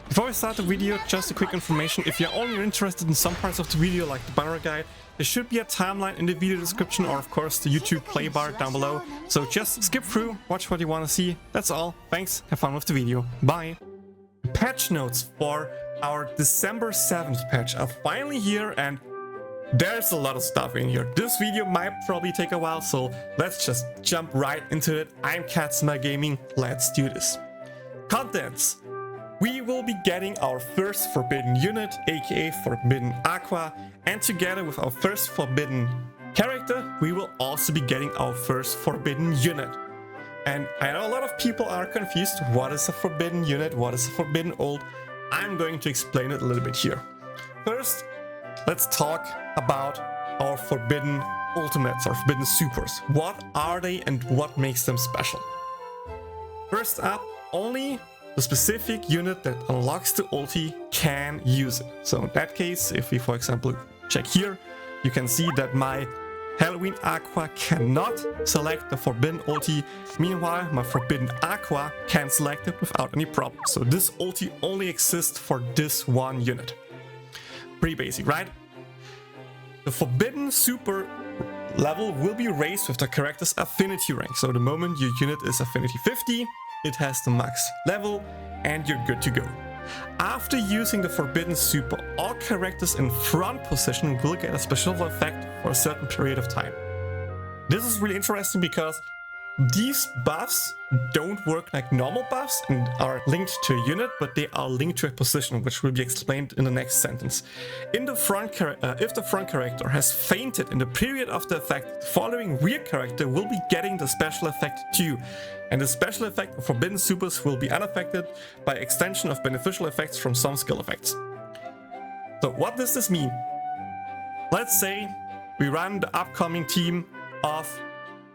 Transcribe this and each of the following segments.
Before we start the video, just a quick information. If you're only interested in some parts of the video, like the banner guide, there should be a timeline in the video description, or of course the YouTube play bar down below. So just skip through, watch what you want to see. That's all. Thanks, have fun with the video. Bye. Patch notes for our December 7th patch are finally here, and there's a lot of stuff in here. This video might probably take a while, so let's just jump right into it. I'm Katsuma Gaming, let's do this. Contents. We will be getting our first forbidden unit, aka Forbidden Aqua, and together with our first forbidden character, we will also be getting our first forbidden unit. And I know a lot of people are confused. What is a forbidden unit? What is a forbidden ult? I'm going to explain it a little bit here. First, let's talk about our forbidden ultimates, our forbidden supers. What are they and what makes them special? First up, only the specific unit that unlocks the ulti can use it. So in that case, if we, for example, check here, you can see that my Halloween Aqua cannot select the forbidden ulti. Meanwhile, my forbidden Aqua can select it without any problem. So this ulti only exists for this one unit. Pretty basic, right? The forbidden super level will be raised with the character's affinity rank. So the moment your unit is affinity 50, it has the max level and you're good to go. After using the forbidden super, all characters in front position will get a special effect for a certain period of time. This is really interesting because these buffs don't work like normal buffs and are linked to a unit, but they are linked to a position, which will be explained in the next sentence. In the front if the front character has fainted in the period of the effect, the following rear character will be getting the special effect too. And the special effect of forbidden supers will be unaffected by extension of beneficial effects from some skill effects. So what does this mean? Let's say we run the upcoming team of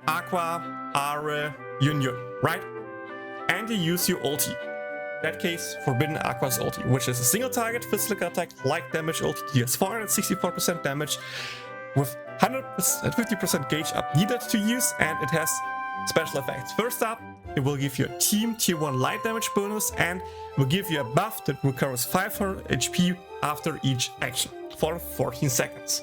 Aqua, Arue, Yun, right? And you use your ulti. In that case, Forbidden Aqua's ulti, which is a single target physical attack, light damage ulti, deals 464% damage with 150% gauge up needed to use, and it has special effects. First up, it will give you a team tier 1 light damage bonus and will give you a buff that recovers 500 HP after each action for 14 seconds.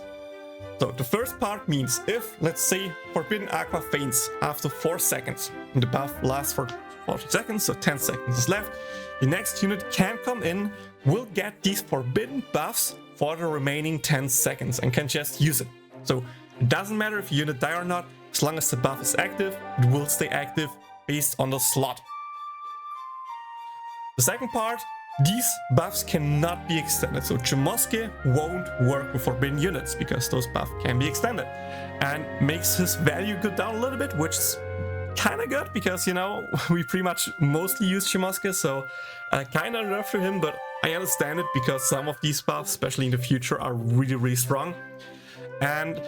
So the first part means if, let's say, Forbidden Aqua faints after 4 seconds, and the buff lasts for 40 seconds, so 10 seconds is left, the next unit can come in, will get these forbidden buffs for the remaining 10 seconds and can just use it. So it doesn't matter if your unit die or not, as long as the buff is active, it will stay active based on the slot. The second part, these buffs cannot be extended, so Chimosuke won't work with forbidden units because those buffs can be extended and makes his value go down a little bit, which is kind of good because, you know, we pretty much mostly use Chimosuke, so kind of nerf for him, but I understand it because some of these buffs, especially in the future, are really strong. And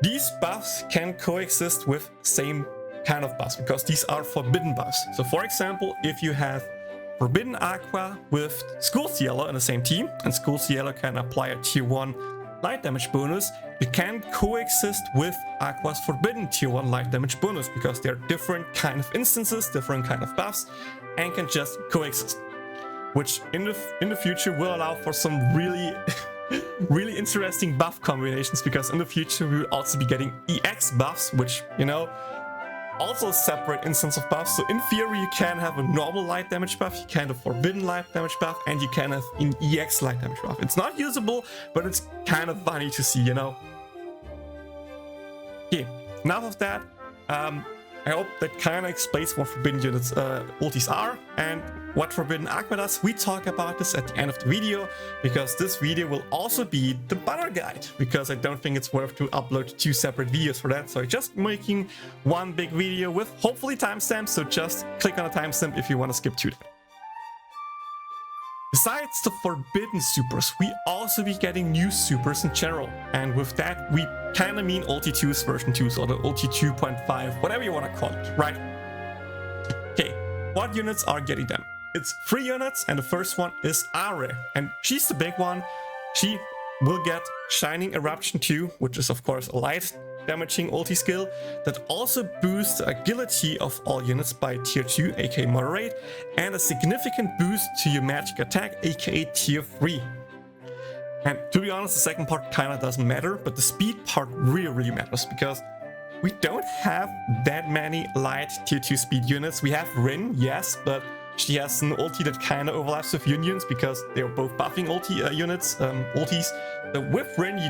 these buffs can coexist with same kind of buffs because these are forbidden buffs. So for example, if you have Forbidden Aqua with School's Yellow in the same team, and School's Yellow can apply a tier 1 light damage bonus, it can coexist with Aqua's Forbidden tier 1 light damage bonus because they're different kind of instances, different kind of buffs, and can just coexist. Which in the future will allow for some really interesting buff combinations, because in the future we will also be getting EX buffs, which, you know, also separate instance of buffs. So in theory you can have a normal light damage buff, you can have a forbidden light damage buff, and you can have an EX light damage buff. It's not usable, but it's kind of funny to see, you know. Okay, enough of that. I hope that kind of explains what forbidden units ultis are and what Forbidden Aqua does. We talk about this at the end of the video, because this video will also be the banner guide, because I don't think it's worth to upload 2 separate videos for that. So I'm just making one big video with hopefully timestamps, so just click on a timestamp if you want to skip to that. Besides the forbidden supers, we also be getting new supers in general, and with that we kind of mean Ulti 2's version 2, so the Ulti 2.5, whatever you want to call it, right? Okay, what units are getting them? It's 3 units, and the first one is Arue, and she's the big one. She will get Shining Eruption 2, which is of course a light damaging ulti skill that also boosts the agility of all units by tier 2, aka moderate, and a significant boost to your magic attack, aka tier 3. And to be honest, the second part kinda doesn't matter, but the speed part really matters, because we don't have that many light tier 2 speed units. We have Rin, yes, but she has an ulti that kinda overlaps with unions because they're both buffing ultis. So with Rin, you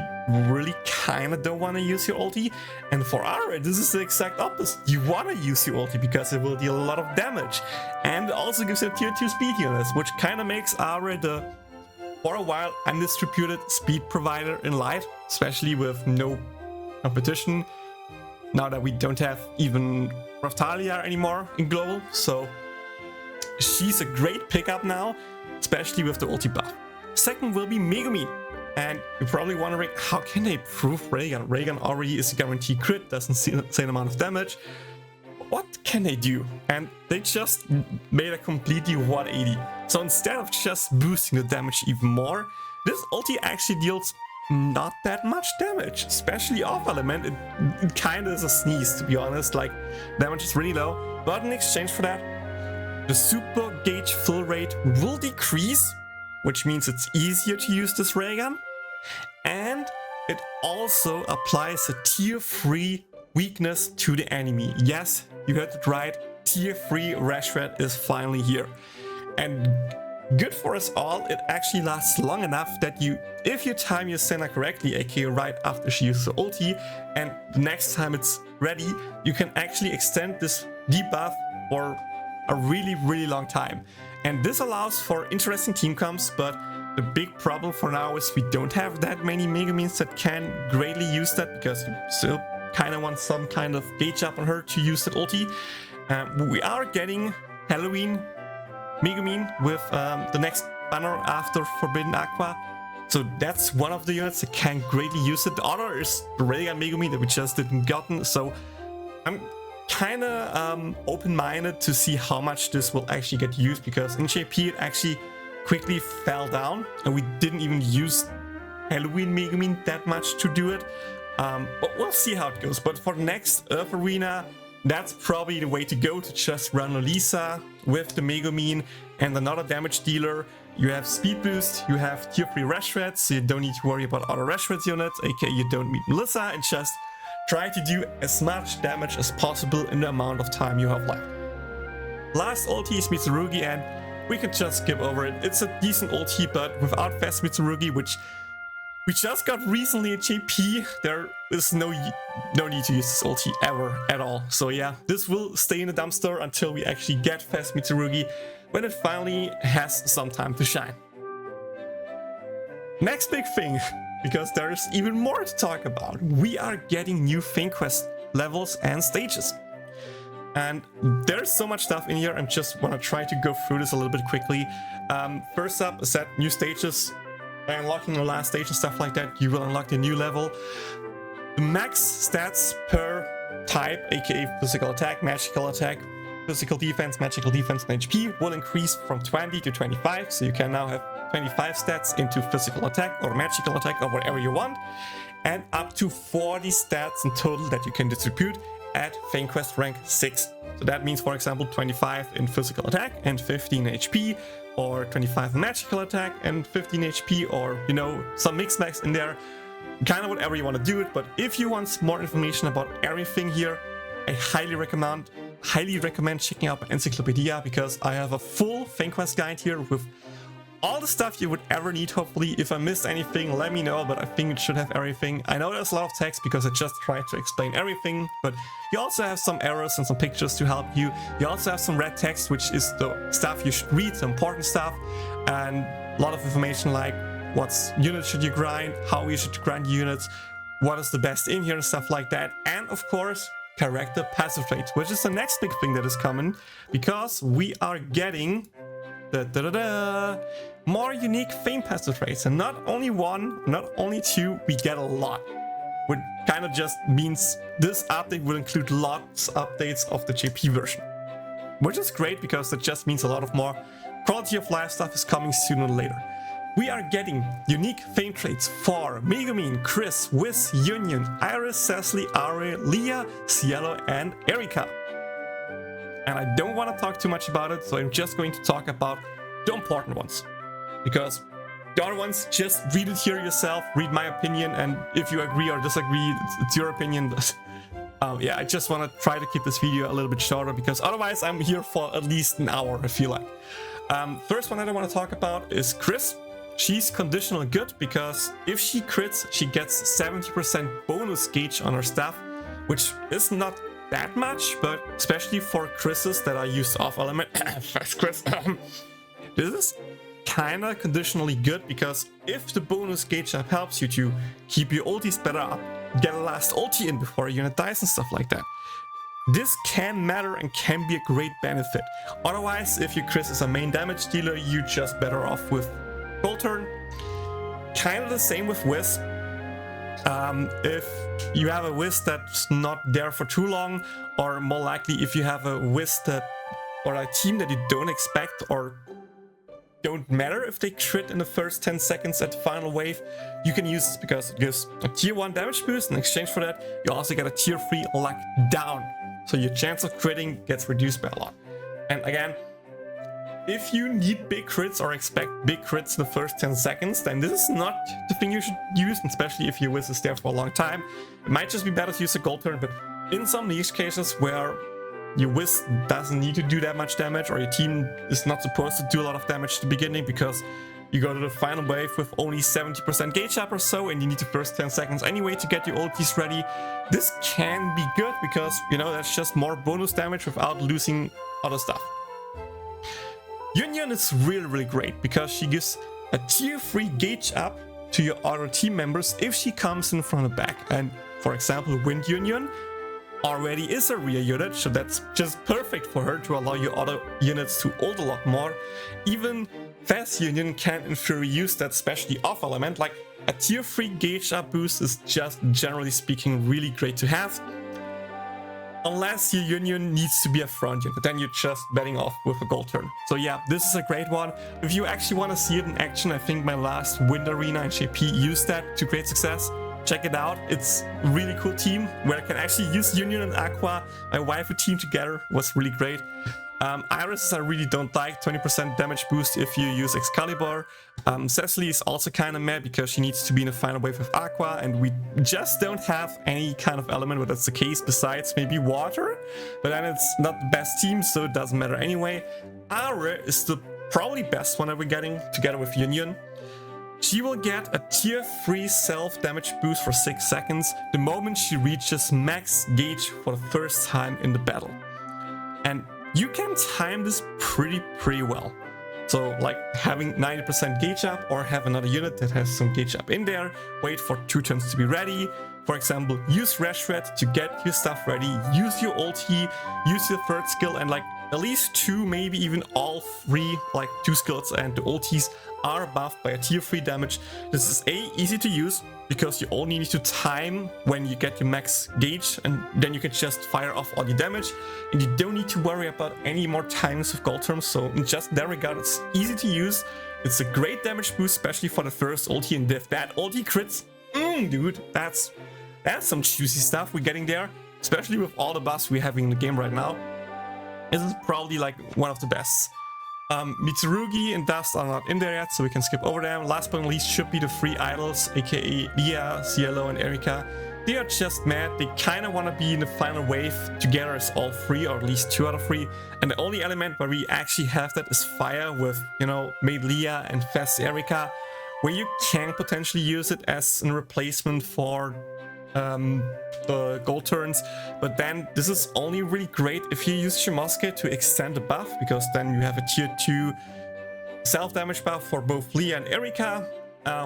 really kinda don't wanna use your ulti. And for Arue, this is the exact opposite. You wanna use your ulti because it will deal a lot of damage. And it also gives you tier 2 speed units, which kinda makes Arue the, for a while, undistributed speed provider in light, especially with no competition. Now that we don't have even Raftalia anymore in global, so she's a great pickup now, especially with the ulti buff. Second will be Megumin. And you're probably wondering, how can they prove Raygun? Raygun already is a guaranteed crit, doesn't see the same amount of damage. What can they do? And they just made a completely 180. So instead of just boosting the damage even more, this ulti actually deals not that much damage, especially off element. It kind of is a sneeze, to be honest. Like, damage is really low, but in exchange for that, the super gauge fill rate will decrease, which means it's easier to use this ray gun, and it also applies a tier 3 weakness to the enemy. Yes, you heard it right, tier 3 Rashred is finally here. And good for us all, it actually lasts long enough that you, if you time your Senna correctly, aka right after she uses the ulti, and the next time it's ready, you can actually extend this debuff for a really long time. And this allows for interesting team comps, but the big problem for now is we don't have that many Megumins that can greatly use that, because you still kind of want some kind of gauge up on her to use that ulti. We are getting Halloween Megumin with the next banner after Forbidden Aqua, so that's one of the units that can greatly use it. The other is the Raygun Megumin that we just didn't gotten, so I'm kind of open-minded to see how much this will actually get used, because in JP it actually quickly fell down and we didn't even use Halloween Megumin that much to do it, but we'll see how it goes. But for the next Earth Arena, that's probably the way to go, to just run Lisa with the Megumin and another damage dealer. You have speed boost, you have tier 3 Rashred, so you don't need to worry about other Rashred units, aka you don't need Melissa, and just try to do as much damage as possible in the amount of time you have left. Last ulti is Mitsurugi, and we can just skip over it. It's a decent ulti, but without fast Mitsurugi, which we just got recently at JP, there is no need to use this ulti ever at all. So yeah, this will stay in the dumpster until we actually get fast Mitsurugi, when it finally has some time to shine. Next big thing, because there's even more to talk about. We are getting new famequest levels and stages. And there's so much stuff in here, I just want to try to go through this a little bit quickly. First up, a set new stages. By unlocking the last stage and stuff like that, you will unlock the new level. The max stats per type, aka physical attack, physical defense, magical defense, and HP, will increase from 20 to 25, so you can now have 25 stats into physical attack or magical attack or whatever you want, and up to 40 stats in total that you can distribute at famequest rank 6. So that means, for example, 25 in physical attack and 15 HP, or 25 in magical attack and 15 HP, or, you know, some mix max in there, kind of whatever you want to do it. But if you want more information about everything here, I highly recommend checking out Encyclopedia, because I have a full famequest guide here with all the stuff you would ever need. Hopefully, if I missed anything, let me know, but I think it should have everything. I know there's a lot of text because I just tried to explain everything, but you also have some errors and some pictures to help you. You also have some red text, which is the stuff you should read, the important stuff, and a lot of information like what units should you grind, how you should grind units, what is the best in here and stuff like that. And of course, character passive traits, which is the next big thing that is coming, because we are getting more unique fame passive traits, and not only one, not only two, we get a lot, which kind of just means this update will include lots of updates of the JP version, which is great, because it just means a lot of more quality of life stuff is coming sooner or later. we are getting unique fame traits for Megumin, Chris, Wiz, Union, Iris, Cecily, Arue, Leah, Cielo, and Erika. And I don't want to talk too much about it, so I'm just going to talk about the important ones. Because the other ones, just read it here yourself, read my opinion, and if you agree or disagree, it's your opinion. Yeah, I just want to try to keep this video a little bit shorter, because otherwise I'm here for at least an hour, I feel like. First one that I want to talk about is Chris. She's conditional good, because if she crits, she gets 70% bonus gauge on her stuff, which is not that much, but especially for Chris's that are used off element. Chris. This is kinda conditionally good, because if the bonus gauge up helps you to keep your ultis better up, get a last ulti in before a unit dies and stuff like that, this can matter and can be a great benefit. Otherwise, if your Chris is a main damage dealer, you're just better off with Gold Turn. Kind of the same with Wiz. If you have a Wiz that's not there for too long, or more likely if you have a Wiz that, or a team that you don't expect or don't matter if they crit in the first 10 seconds at the final wave, you can use this because it gives a tier 1 damage boost. In exchange for that, you also get a tier 3 luck down, so your chance of critting gets reduced by a lot. And again, if you need big crits or expect big crits in the first 10 seconds, then this is not the thing you should use, especially if your Wiz is there for a long time. It might just be better to use a Gold Turn, but in some niche cases where your Wiz doesn't need to do that much damage, or your team is not supposed to do a lot of damage at the beginning because you go to the final wave with only 70% gauge up or so, and you need the first 10 seconds anyway to get your ultis ready, this can be good because, you know, that's just more bonus damage without losing other stuff. Union is really great because she gives a tier 3 gauge up to your other team members if she comes in from the back. And for example, Wind Union already is a rear unit, so that's just perfect for her to allow your other units to ult a lot more. Even Fast Union can in theory use that, especially off element. Like a tier 3 gauge up boost is just generally speaking really great to have. Unless your Union needs to be a front unit, then you're just betting off with a Gold Turn. So yeah, this is a great one. If you actually want to see it in action, I think my last Wind Arena in JP used that to great success. Check it out. It's a really cool team where I can actually use Union and Aqua, my waifu team together. Was really great. Iris I really don't like, 20% damage boost if you use Excalibur. Cecily is also kind of mad because she needs to be in the final wave with Aqua, and we just don't have any kind of element where that's the case besides maybe water, but then it's not the best team, so it doesn't matter anyway. Arue is the probably best one that we're getting together with Union. She will get a tier 3 self damage boost for 6 seconds the moment she reaches max gauge for the first time in the battle. And you can time this pretty well. So like having 90% gauge up, or have another unit that has some gauge up in there, wait for 2 turns to be ready. For example, use Rash Red to get your stuff ready, use your ulti, use your third skill, and like at least 2, maybe even all 3, like 2 skills and the ultis are buffed by a tier 3 damage. This is easy to use because you only need to time when you get your max gauge, and then you can just fire off all your damage, and you don't need to worry about any more times with Gold Terms. So in just that regard, it's easy to use. It's a great damage boost, especially for the first ulti, and if that ulti crits, dude, that's some juicy stuff we're getting there, especially with all the buffs we're having in the game right now. This is probably like one of the best. Mitsurugi and Dust are not in there yet, so we can skip over them. Last but not least should be the 3 idols, aka Leah, Cielo, and Erika. They are just mad. They kind of want to be in the final wave together as all 3, or at least 2 out of 3. And the only element where we actually have that is fire with, you know, Maid Leah and Fast Erika, where you can potentially use it as a replacement for the Gold Turns, but then this is only really great if you use Shimosuke to extend the buff, because then you have a tier 2 self damage buff for both Leah and Erika,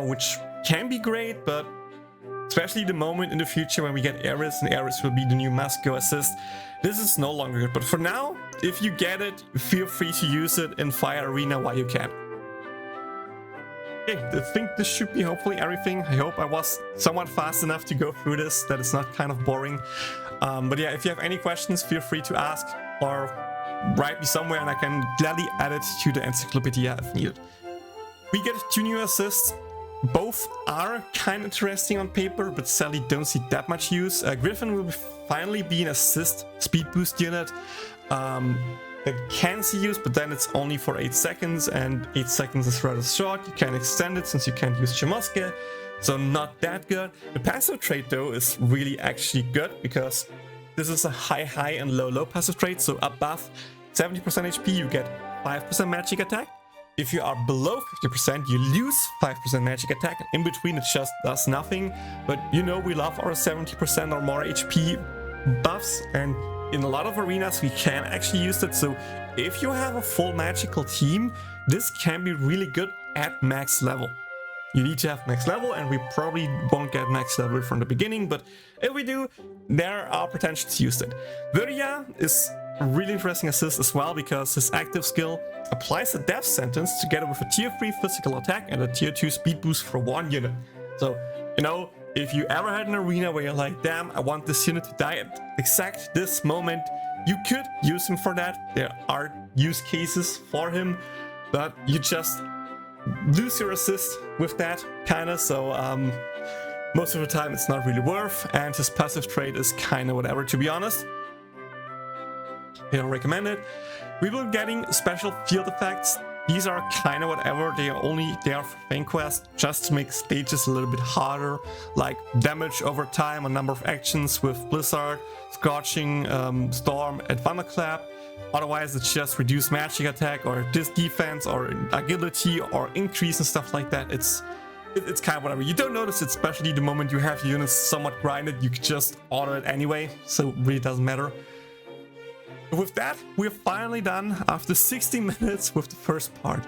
which can be great, but especially the moment in the future when we get Ares, and Ares will be the new Masco assist, this is no longer good. But for now, if you get it, feel free to use it in Fire Arena while you can. Okay, I think this should be hopefully everything. I hope I was somewhat fast enough to go through this, that it's not kind of boring. But yeah, if you have any questions, feel free to ask or write me somewhere and I can gladly add it to the Encyclopedia if needed. We get 2 new assists. Both are kind of interesting on paper, but sadly don't see that much use. Griffin will finally be an assist speed boost unit that can see use, but then it's only for 8 seconds, and 8 seconds is rather short. You can extend it since you can't use Chamosuke, so not that good. The passive trait though is really actually good, because this is a high and low passive trait. So above 70% HP you get 5% magic attack. If you are below 50%, you lose 5% magic attack, and in between it just does nothing. But you know, we love our 70% or more HP buffs, and in a lot of arenas we can actually use it. So if you have a full magical team, this can be really good at max level. You need to have max level, and we probably won't get max level from the beginning, but if we do, there are potential to use it. Virya is a really interesting assist as well, because his active skill applies a death sentence together with a tier 3 physical attack and a tier 2 speed boost for 1 unit. So, you know, if you ever had an arena where you're like, damn, I want this unit to die at exact this moment, you could use him for that. There are use cases for him, but you just lose your assist with that, kinda, so most of the time it's not really worth, and his passive trait is kinda whatever, to be honest. I don't recommend it. We will be getting special field effects. These are kinda whatever, they are only there for famequest, just to make stages a little bit harder, like damage over time, a number of actions with Blizzard, Scorching, Storm, and Thunderclap. Otherwise it's just reduce magic attack or defense or agility or increase and stuff like that. It's kind of whatever. You don't notice it, especially the moment you have your units somewhat grinded. You can just auto it anyway, so it really doesn't matter. With that, we're finally done after 60 minutes with the first part.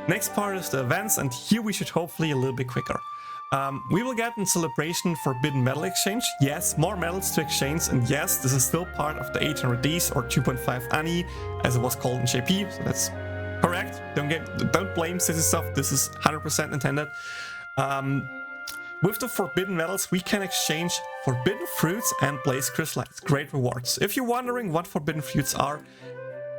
Next part is the events, and here we should hopefully a little bit quicker. We will get in celebration forbidden medal exchange. Yes, more medals to exchange, and yes, this is still part of the 800 days or 2.5 ani, as it was called in JP, so that's correct. Don't blame Sissy stuff, this is 100% intended. With the forbidden medals, we can exchange forbidden fruits and blaze crystallites. Great rewards. If you're wondering what forbidden fruits are,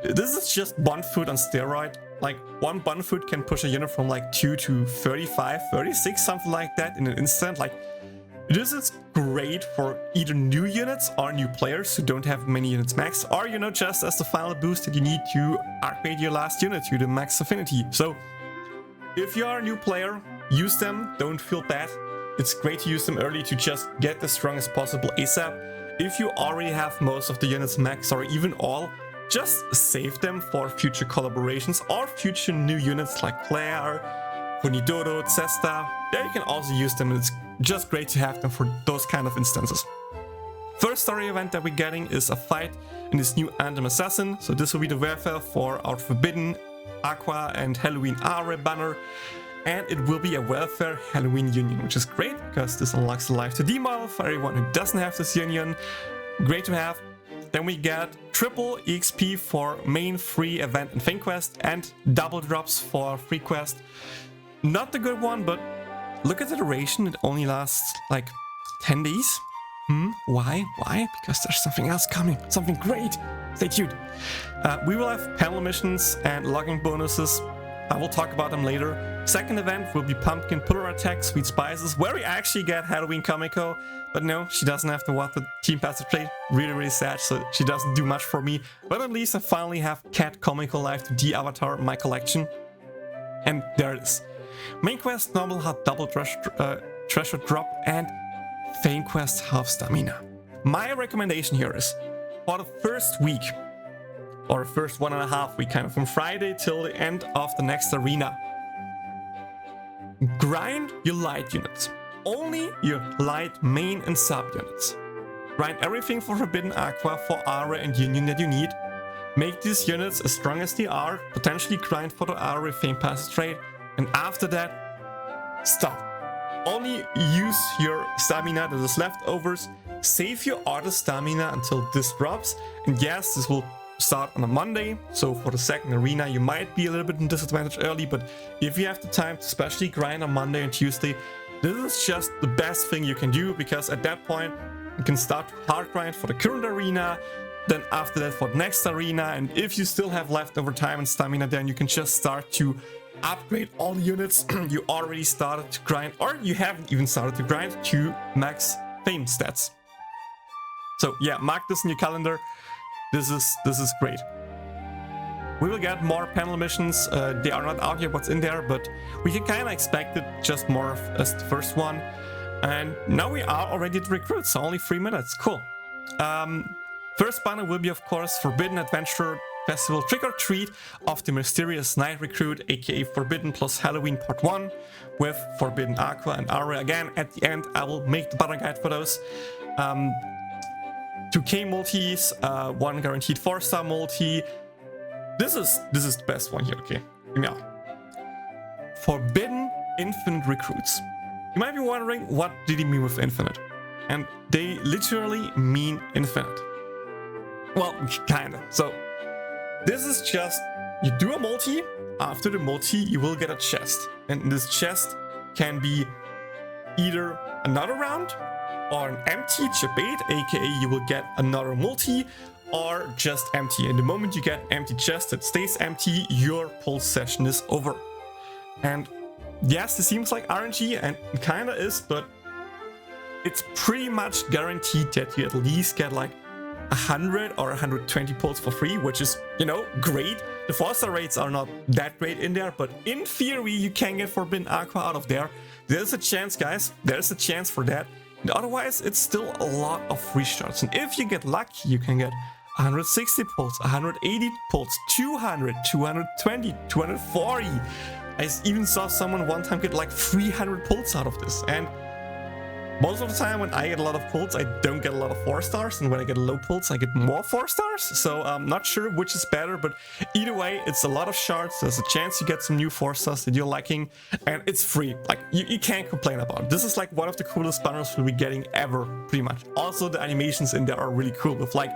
this is just bond food on steroid. Like, one bond food can push a unit from like 2 to 35, 36, something like that in an instant. Like, this is great for either new units or new players who don't have many units max, or, you know, just as the final boost that you need to upgrade your last unit to the max affinity. So, if you are a new player, use them, don't feel bad. It's great to use them early to just get the strongest possible ASAP. If you already have most of the units max or even all, just save them for future collaborations or future new units like Claire, Funidoro, Cesta. There you can also use them, and it's just great to have them for those kind of instances. First story event that we're getting is a fight in this new Anthem Assassin. So this will be the warfare for our Forbidden, Aqua and Halloween Arue banner. And it will be a welfare Halloween union, which is great because this unlocks the Life 2D model for everyone who doesn't have this union. Great to have. Then we get triple EXP for main free event in famequest and double drops for free quest. Not the good one, but look at the duration. It only lasts like 10 days. Why? Because there's something else coming. Something great. Stay tuned. We will have panel missions and logging bonuses. I will talk about them later. Second event will be Pumpkin Pillar Attack, Sweet Spices, where we actually get Halloween Kamiko. But no, she doesn't have to watch the team passive trait. Really sad, so she doesn't do much for me. But at least I finally have Cat Comical Life 2D avatar in my collection. And there it is. Main quest normal had double treasure drop and Fame quest half stamina. My recommendation here is for the first week, or first 1.5 week, kind of from Friday till the end of the next arena, grind your light units. Only your light main and sub units. Grind everything for Forbidden Aqua, for Arue and Union that you need. Make these units as strong as they are, potentially grind for the Arue Fame Passive Trait, and after that, stop. Only use your stamina that is leftovers, save your auto stamina until this drops, and yes, this will start on a Monday, so for the second arena you might be a little bit in disadvantage early, but if you have the time to especially grind on Monday and Tuesday, this is just the best thing you can do, because at that point you can start to hard grind for the current arena, then after that for the next arena, and if you still have leftover time and stamina, then you can just start to upgrade all the units you already started to grind, or you haven't even started to grind, to max fame stats. So yeah, mark this in your calendar. This is great. We will get more panel missions. They are not out yet what's in there, but we can kind of expect it just more as the first one. And now we are already at recruit, so only 3 minutes. Cool. First banner will be, of course, Forbidden Adventure Festival Trick or Treat of the Mysterious Night Recruit, aka Forbidden plus Halloween Part 1, with Forbidden Aqua and Arue. Again, at the end, I will make the banner guide for those. 2K multis, 1 guaranteed 4-star multi. This is the best one here, okay? Yeah. Forbidden Infinite Recruits. You might be wondering, what did he mean with infinite? And they literally mean infinite. Well, kinda. So, this is just, you do a multi, after the multi you will get a chest. And this chest can be either another round, or an empty chip 8, aka you will get another multi, or just empty. And the moment you get empty chest that stays empty, your pulse session is over. And yes, this seems like RNG, and it kinda is, but it's pretty much guaranteed that you at least get like 100 or 120 pulls for free, which is, you know, great. The 4-star rates are not that great in there, but in theory you can get Forbidden Aqua out of there. There's a chance, guys. There's a chance for that. And otherwise, it's still a lot of free shots. And if you get lucky, you can get 160 pulls, 180 pulls, 200, 220, 240. I even saw someone one time get like 300 pulls out of this. And most of the time when I get a lot of pulls, I don't get a lot of 4-stars, and when I get low pulls, I get more 4-stars. So I'm not sure which is better, but either way, it's a lot of shards. There's a chance you get some new 4-stars that you're liking, and it's free. Like, you can't complain about it. This is like one of the coolest banners we'll be getting ever, pretty much. Also, the animations in there are really cool, with like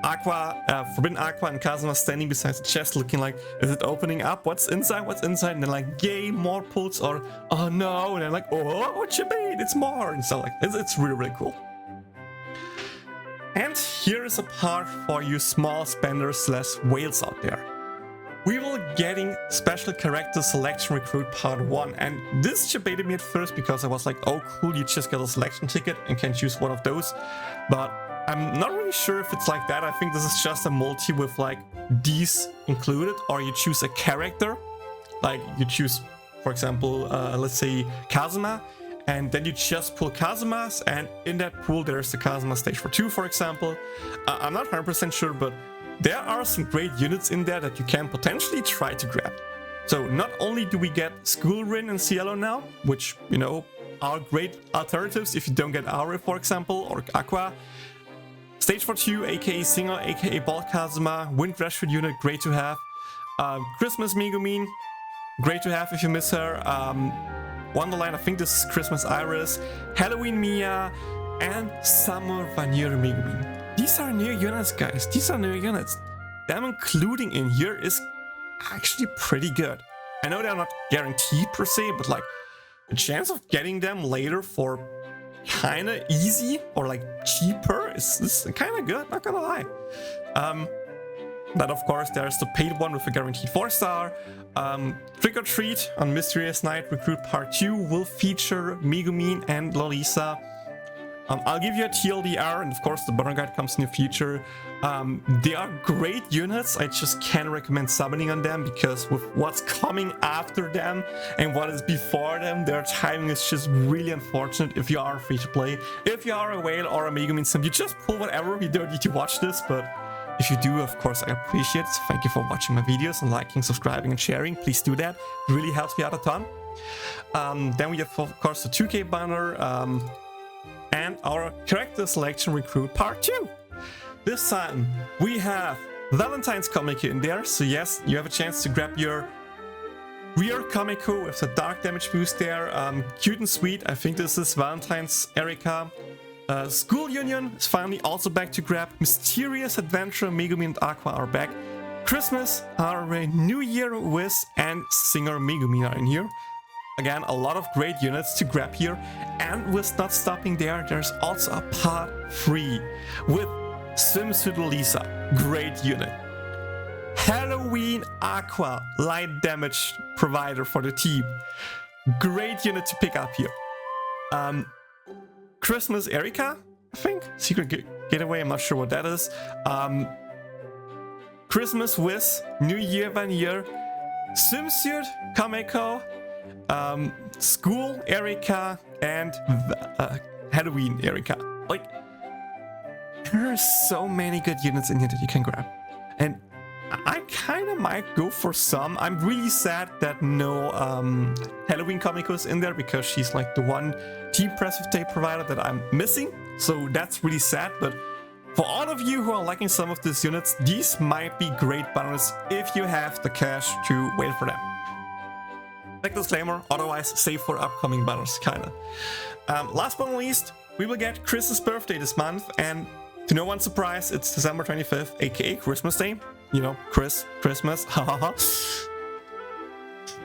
Aqua, Forbidden Aqua and Kazuma standing beside the chest looking like, is it opening up? What's inside? What's inside? And then like, yay, more pulls, or oh no, and then like, oh, what you mean? It's more, and so like, it's really, really cool. And here is a part for you small spenders slash whales out there. We will getting special character selection recruit part 1, and this debated me at first because I was like, oh cool, you just get a selection ticket and can choose one of those, but I'm not really sure if it's like that. I think this is just a multi with like these included, or you choose a character, like you choose, for example, let's say Kazuma, and then you just pull Kazumas, and in that pool there's the Kazuma stage for 2, for example. I'm not 100% sure, but there are some great units in there that you can potentially try to grab. So not only do we get School Rin and Cielo now, which, you know, are great alternatives if you don't get Arue, for example, or Aqua. Stage for 2, aka Singer, aka Ball Kazuma, Wind Rashford unit, great to have. Christmas Megumin, great to have if you miss her. Wonderland, I think this is Christmas Iris, Halloween Mia, and Summer Vanilla Megumin. These are new units, guys. These are new units. Them including in here is actually pretty good. I know they're not guaranteed per se, but like the chance of getting them later for kinda easy or like cheaper is kinda good, not gonna lie. But of course there's the paid one with a guaranteed 4-star. Trick or Treat on Mysterious Night Recruit Part 2 will feature Megumin and Lolisa. I'll give you a TLDR, and of course the banner guide comes in the future. They are great units. I just can't recommend summoning on them, because with what's coming after them and what is before them, their timing is just really unfortunate if you are free to play. If you are a whale or a Megumin sim, you just pull whatever. You don't need to watch this, but if you do, of course, I appreciate it. So thank you for watching my videos and liking, subscribing, and sharing. Please do that. It really helps me out a ton. Then we have, of course, the 2K banner. And our character selection recruit part 2. This time we have Valentine's comic in there, so yes, you have a chance to grab your rear comico with the dark damage boost there. Cute and sweet, I think this is Valentine's Erika. School Union is finally also back to grab. Mysterious Adventure, Megumin and Aqua are back. Christmas, Arue, New Year Wiz, and Singer Megumin are in here. Again, a lot of great units to grab here, and we're not stopping there. There's also a part 3 with Swimsuit Lisa, great unit. Halloween Aqua, light damage provider for the team. Great unit to pick up here. Christmas Erika, I think. Secret Getaway, I'm not sure what that is. Christmas Wiz, New Year Vanir, Swimsuit Kameko, School Erika, and Halloween Erika. Like, there are so many good units in here that you can grab. And I kind of might go for some. I'm really sad that no Halloween Kameko is in there because she's like the one team precipitate provider that I'm missing. So that's really sad. But for all of you who are liking some of these units, these might be great banners if you have the cash to wait for them. Like disclaimer, otherwise save for upcoming banners, kinda. Last but not least, we will get Chris's birthday this month, and to no one's surprise, it's December 25th, aka Christmas Day. You know, Christmas, hahaha.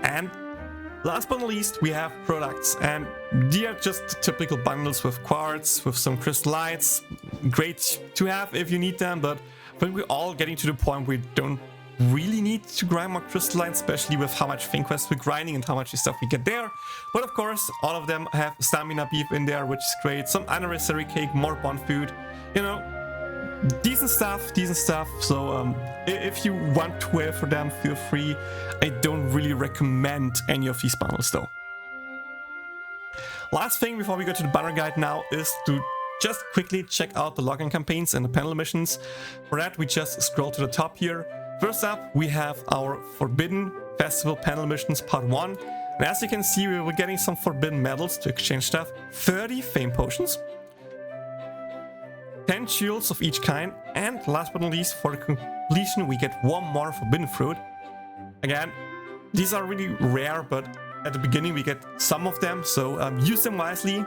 And last but not least, we have products, and they are just the typical bundles with quartz, with some crystallites. Great to have if you need them, but I think we're all getting to the point where we don't really need to grind more crystallites, especially with how much famequest we're grinding and how much stuff we get there. But of course, all of them have stamina beef in there, which is great. Some anniversary cake, more bond food, you know, decent stuff. So if you want to wait for them, feel free. I don't really recommend any of these bundles though. Last thing before we go to the banner guide now is to just quickly check out the login campaigns and the panel missions. For that, we just scroll to the top here. First up, we have our Forbidden Festival panel missions part 1. And as you can see, we were getting some forbidden medals to exchange stuff, 30 fame potions, 10 shields of each kind, and last but not least, for the completion, we get one more forbidden fruit. Again, these are really rare, but at the beginning we get some of them, so use them wisely.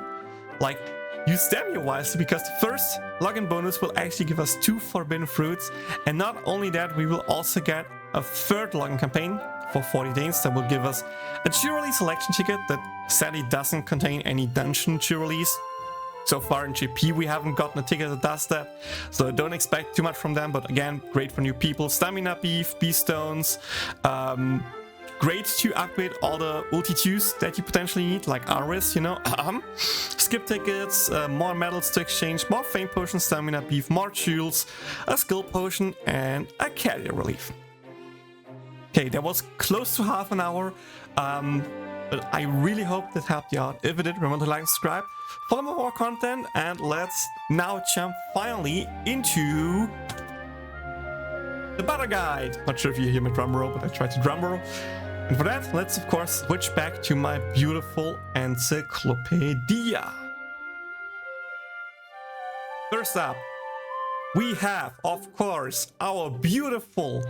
Like, use them here wisely, because the first login bonus will actually give us 2 forbidden fruits, and not only that, we will also get a third login campaign for 40 days that will give us a Cheerily selection ticket that sadly doesn't contain any dungeon Cheerilis. So far in GP we haven't gotten a ticket that does that, so don't expect too much from them, but again, great for new people. Stamina beef, B-stones, great to upgrade all the ulti 2s that you potentially need, like Arue, you know, skip tickets, more medals to exchange, more fame potions, stamina beef, more shields, a skill potion, and a carrier relief. Okay, that was close to half an hour, but I really hope that helped you out. If it did, remember to like and subscribe, follow more content, and let's now jump finally into the banner guide. Not sure if you hear my drum roll, but I tried to drum roll. And for that, let's of course switch back to my beautiful Encyclopedia. First up, we have, of course, our beautiful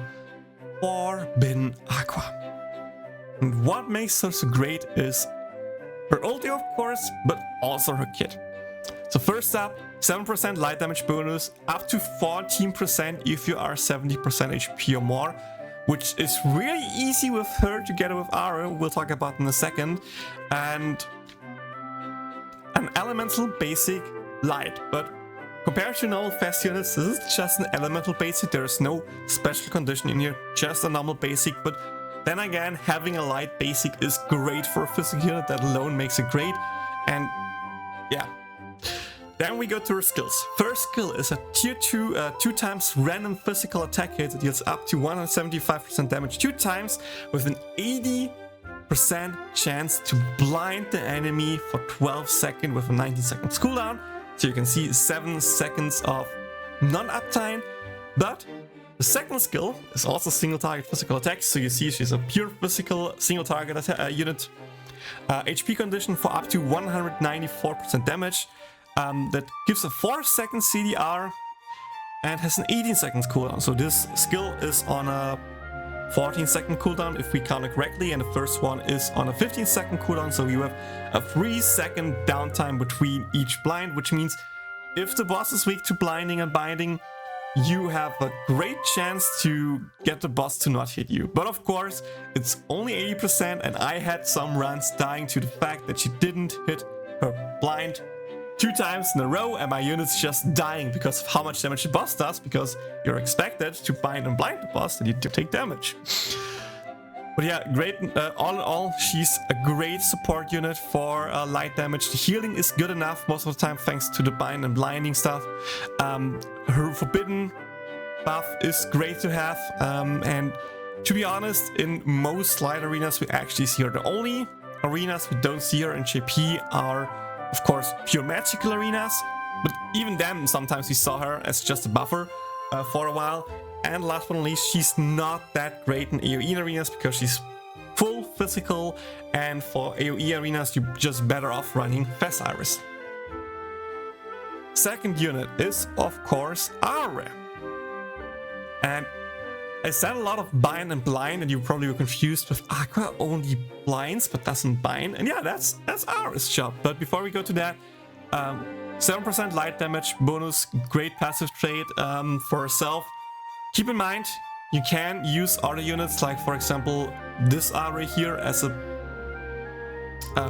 Forbidden Aqua. And what makes her so great is her ulti, of course, but also her kit. So first up, 7% light damage bonus, up to 14% if you are 70% HP or more, which is really easy with her together with Arue, we'll talk about in a second, and an elemental basic light. But compared to normal fast units, this is just an elemental basic. There is no special condition in here, just a normal basic. But then again, having a light basic is great for a physical unit. That alone makes it great. And yeah. Then we go to her skills. First skill is a tier 2, 2 times random physical attack hit that deals up to 175% damage 2 times with an 80% chance to blind the enemy for 12 seconds with a 19 seconds cooldown. So you can see 7 seconds of non-uptime. But the second skill is also single target physical attack. So you see she's a pure physical single target unit. HP condition for up to 194% damage. That gives a 4-second CDR and has an 18 seconds cooldown. So this skill is on a 14-second cooldown if we count it correctly, and the first one is on a 15-second cooldown. So you have a 3-second downtime between each blind, which means if the boss is weak to blinding and binding, you have a great chance to get the boss to not hit you. But of course, it's only 80%, and I had some runs dying to the fact that she didn't hit her blind 2 times in a row and my unit's just dying because of how much damage the boss does, because you're expected to bind and blind the boss and you take damage. But yeah, great. All in all, she's a great support unit for light damage. The healing is good enough most of the time thanks to the bind and blinding stuff. Her forbidden buff is great to have. And to be honest, in most light arenas we actually see her. The only arenas we don't see her in JP are, of course, pure magical arenas. But even then, sometimes we saw her as just a buffer for a while. And last but not least, she's not that great in AoE arenas because she's full physical, and for AoE arenas you're just better off running Fast Iris. Second unit is of course Arue. And I said a lot of bind and blind, and you probably were confused with Aqua only blinds but doesn't bind. And yeah, that's Arue's job. But before we go to that, 7% light damage bonus, great passive trait for herself. Keep in mind, you can use other units, like for example this Arue here as a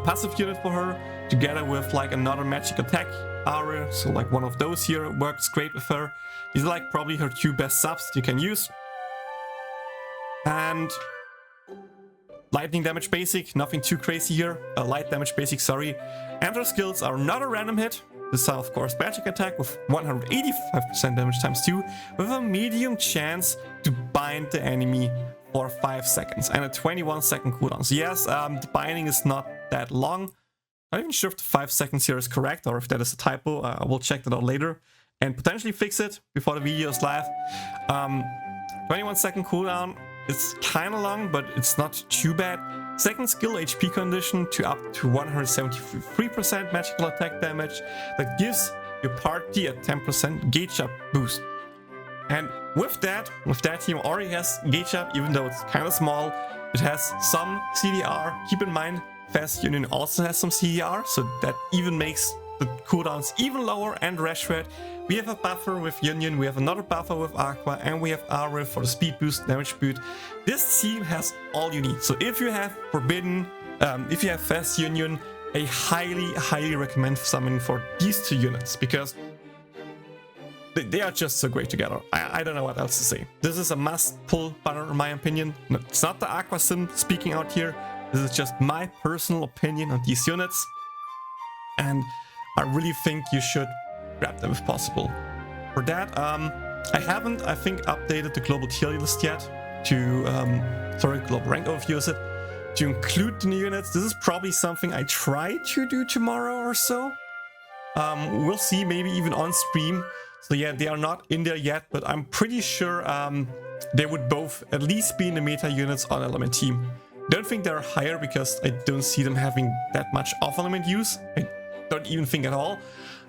passive unit for her, together with like another magic attack Arue, so like one of those here works great with her. These are like probably her 2 best subs that you can use. And lightning damage basic, nothing too crazy here, light damage basic, sorry. And her skills are not a random hit. This is of course magic attack with 185% damage times 2, with a medium chance to bind the enemy for 5 seconds and a 21-second cooldown. So yes, the binding is not that long. I'm not even sure if the 5 seconds here is correct or if that is a typo. I will check that out later and potentially fix it before the video is live. 21-second cooldown. It's kind of long, but it's not too bad. Second skill HP condition to up to 173% magical attack damage. That gives your party a 10% gauge up boost. And with that team already has gauge up, even though it's kind of small. It has some CDR. Keep in mind, Fast Union also has some CDR, so that even makes the cooldowns even lower. And Rash Red, we have a buffer with Union, we have another buffer with Aqua, and we have Arue for the speed boost, damage boost. This team has all you need. So if you have Forbidden, if you have Fast Union, I highly recommend summoning for these 2 units, because they are just so great together. I don't know what else to say. This is a must pull banner in my opinion. It's not the Aqua sim speaking out here. This is just my personal opinion on these units. And I really think you should grab them if possible. For that, I haven't, I think, updated the global tier list yet to, sorry, global rank overview is it, to include the new units. This is probably something I try to do tomorrow or so. We'll see, maybe even on stream. So yeah, they are not in there yet, but I'm pretty sure they would both at least be in the meta units on Element Team. Don't think they're higher because I don't see them having that much off element use. I don't even think at all.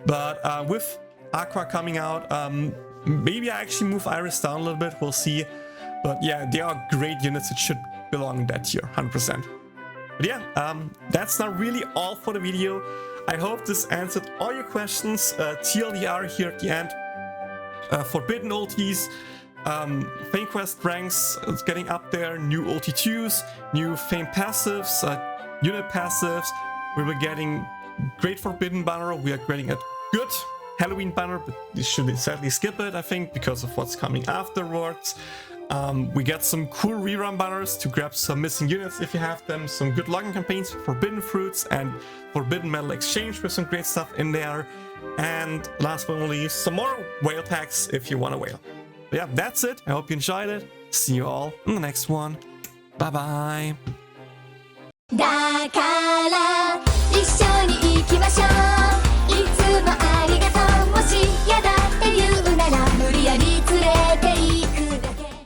But with Aqua coming out, maybe I actually move Iris down a little bit, we'll see. But yeah, they are great units that should belong in that tier, 100%. But yeah, that's not really all for the video. I hope this answered all your questions. TLDR here at the end. Forbidden ultis, famequest ranks, it's getting up there, new ulti 2s, new fame passives, unit passives. We were getting great Forbidden banner, we are getting a good Halloween banner, but you should sadly skip it, I think, because of what's coming afterwards. We get some cool rerun banners to grab some missing units if you have them, some good login campaigns for Forbidden Fruits and Forbidden Metal Exchange with some great stuff in there. And last but not least, some more whale packs if you want a whale. But yeah, that's it. I hope you enjoyed it. See you all in the next one. Bye bye. だから一緒に行きましょういつもありがとうもしやだって言うなら無理やり連れ